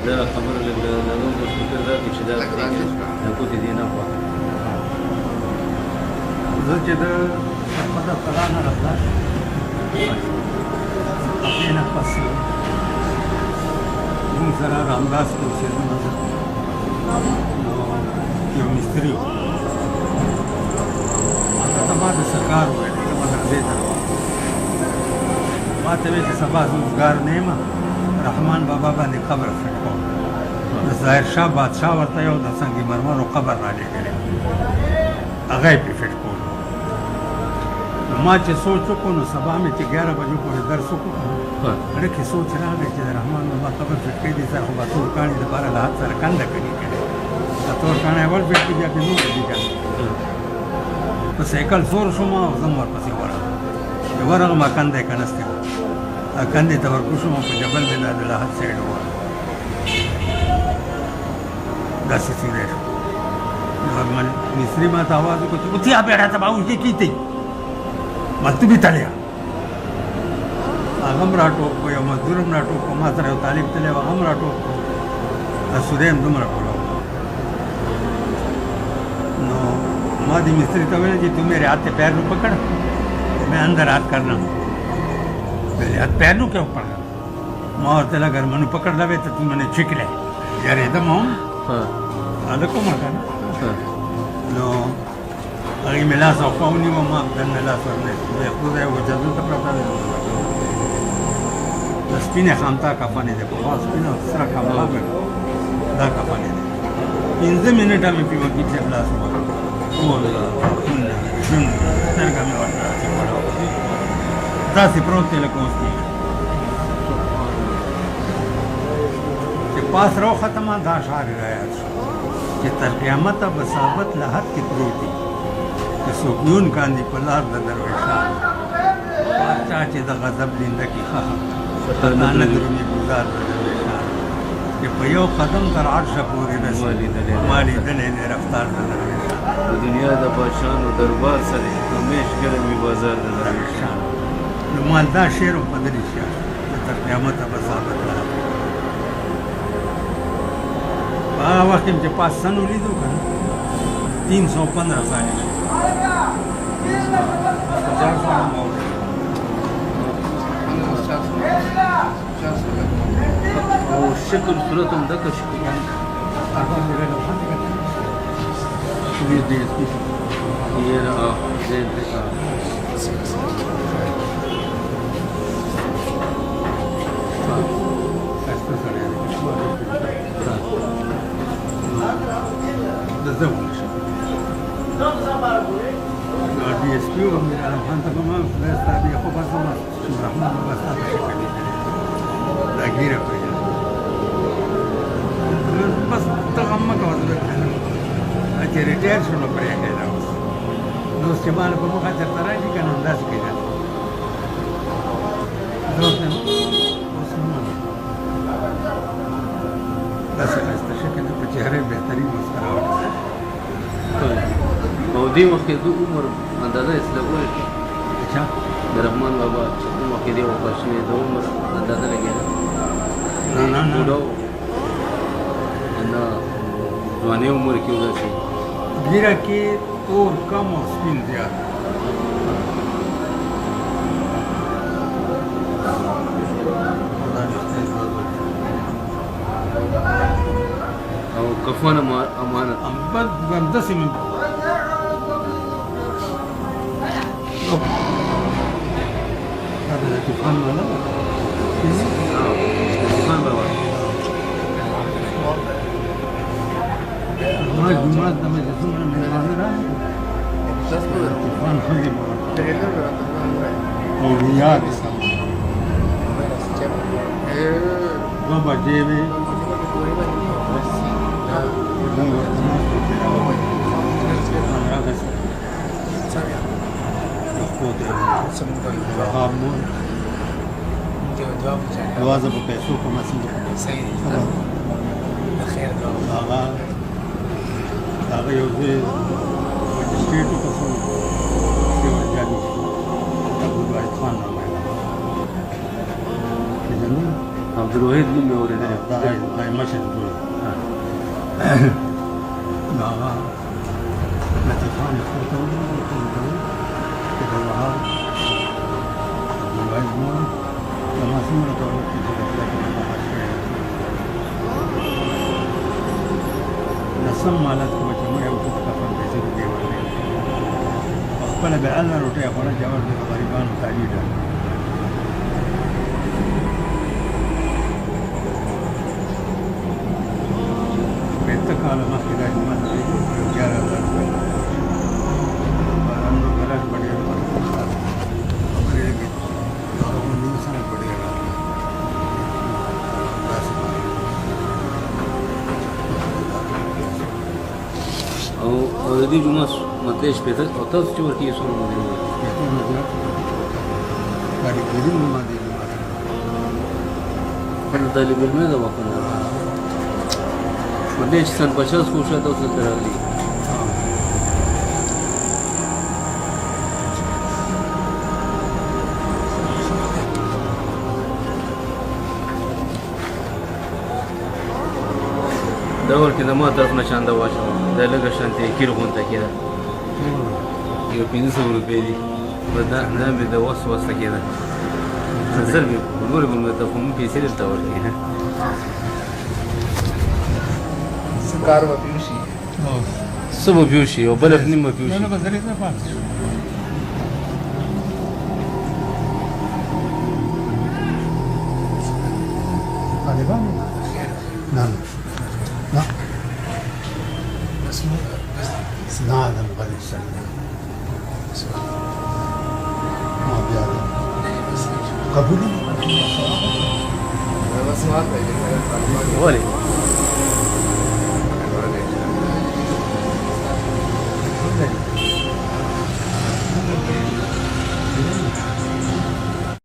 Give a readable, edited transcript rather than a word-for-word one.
دا خبره لږه د نوم د فکر دا دی چې دا د کوتې دی نه خوا زه چې د خپله کلا نه راخلاص هغې نه پس موږ سره رامداس کې اوسېدم نو یو مستري و هغه ته ما د سرکار وویل زه مدرسې ته روان ما ته ویل چې سبا زه اوزګار نه یم رحمان بابا باندې قبر فټ کوم د ظاهر شاه بادشاه ورته یو د سنگ مرمرو قبر رالېږلی هغه یې پرې فټ کولو نو ما چې سوچ وکړو نو سبا مې چې 11 بجو پورې درس وکړو زړه کې سوچ راغی چې د رحمان بابا قبر فټ کړی دي سر خو به تور کاڼي دپاره له حد سره کنده کړي کړي د تور کاڼی اول فټ کړي بیا پرې نور دي که په سایکل سور شوم او زه م ورپسې ورغلم چې ورغلم کنده یې کنستې وه کندې ته ورکو شوم په جبل مې د لاحد سایډ ووالم داسې سیده شو مصري ما ته आवाज وکړو چې اُتھیا بیٹھا تھا باؤ یہ کی تھی مکتوب یې تړیا هغه هم راټوپ کړو یو مزدور هم راټوپ کړو ما سره یو طالب تللی و هغه هم راټوپ کړو دا سودی هم دومره ټوله نو ما دې مستري ته ویل چې تو میرے ہاتھ سے پیر نو پکڑ میں اندر ہاتھ کرنا میرے ہاتھ پیر نو کیوں پکڑا ما ورته ویل اگر منو پکڑ لوې ته تو منې چھک لې ډارېدم هم هلک وم که نه نو هغې مې لاس او خوا ونیوه ما دننه لاس ورنه خدای وجه دلته پرته ده د سپینې خامتا کفن یې دی پخوا سپینه سره خامتا دا کفن یې دی 15 منټه مې پې وکړي چې لاس وکړو ټول ژوند سترګه مې ورته داسې وړه داسې پروت دی لکه اوس کېږي چې پاس رو ختمه دا اشعار یې رایاد شو چې تر قیامته به ثابت له حد کې پروت دي چې صوفیون کاندي په لار د درویشان پاچا چې د غضب لینده کې خخه خطا نه درومي ګزار د درویشان چې په یو قدم تر عرشه پورې رسي ما لیدلی دی رفتار د درویشان د دنیا د بادشاهانو دربار سره همیش ګرم وي بازار د درویشان نو ما دا شعر هم په دې شعر چې تر قیامته به ثابت له حد په هغه وخت کې چې پاس سن ولیدو که نه 315 سال یې او شکل صورت هم دکه شي D S P امیر علم خان ته به ما خدای ستا د یعقوب اعظم رحمان بابا ستا په شکل لیدلی دا ګیره پرېږده بس ته غم مه کوه زه چې ریټایر شو نو پرېږدی دا اوس نو اوس چې ما له په مخه چېرته راشي که نه همداسې کېدل زه اوس نه اوس نه منم داسې ښایسته شکل په چهرې بهترین مسکره وکړه او دې وخت کې د عمر اندازه یې څه لګولی چا د رحمان بابا چې کوم وخت کې دی وفات شوی د عمر اندازه لګېده نه بوډا نه ځواني عمر کې و داسې ګیره کې تور کم او سپین زیات او کفن امانت بد همداسې مې دا د طوفان والا طوفان بابا ما جمعات ته مې چې څومره مېلمانه راغلل طوفان ښځې به اولیا دي دوه بجې وې موږ ورته ناست وو چې راغی خود وهاب مول دوازه په پیسو کومه څنګه هغه یو ځای مجسټریټ وکړو چې ورجاني ابو الواحد خان نامه یې عبدالوهید نوم مې اورېدلی دا هغه مشر ټول نو هغه لطیفان یې خور ته ولیدل چې د وهاب عبدالوهید مور زما څومره ته وکړي چې د خدای په نامه مړ شوی د سم مالت کومه چې مړ یې وکړو د کفن پیسې روپۍ ورکړې خپله بې الله روټۍ یې خوړه جواب د غریبانو تالي ډک پنځه کاله مخکې دا جومات یې 11,000 روپۍ باران ګلاس بډېر خبرې لګي هغه باندې سره بډېر او د دې جومات ماته شپېته او تاسو چې ورکړي څومره مونږ کاریګري مو باندې جومات خپل طالب علم دا وکړو باندې چې سن 50 خو شاته اوس تر راغلي دا ورکې د ما طرف نه چانده واچوه دا لږه شانتې کیر غونته کېده یو 500 روپۍ دي دا مې د وس وسته کېده زر مې نورې به ته خو مونږ پیسې درته ورکړي کار به پیو شي څه به پیو شي او بله نیم به پیو شي نه به درې نه پاتې شو طالبان نه لا لا هذا مغني السنة ما بيعلم قبولي بس ما أعرف ولي